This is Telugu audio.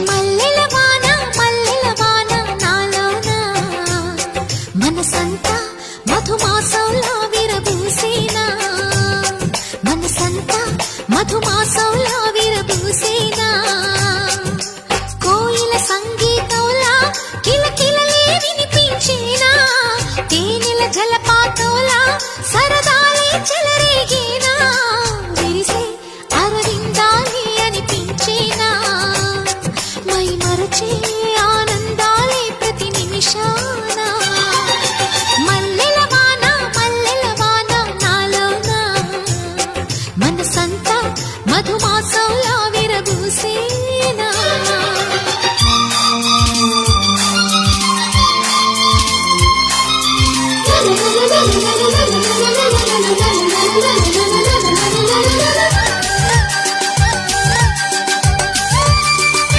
మల్లెల వాన నాలోన మనసంతా మధుమాసంలా విరబూసేనా మనసంతా మధుమాసంలా విరబూసేనా కోయిల సంగీతంలా కిలకిలలే వినిపించేనా తేనెల జలపాతంలా సరదాలే చెలరేగేనా విరిసే అరవిందాలే అనిపించేనా మై మరచే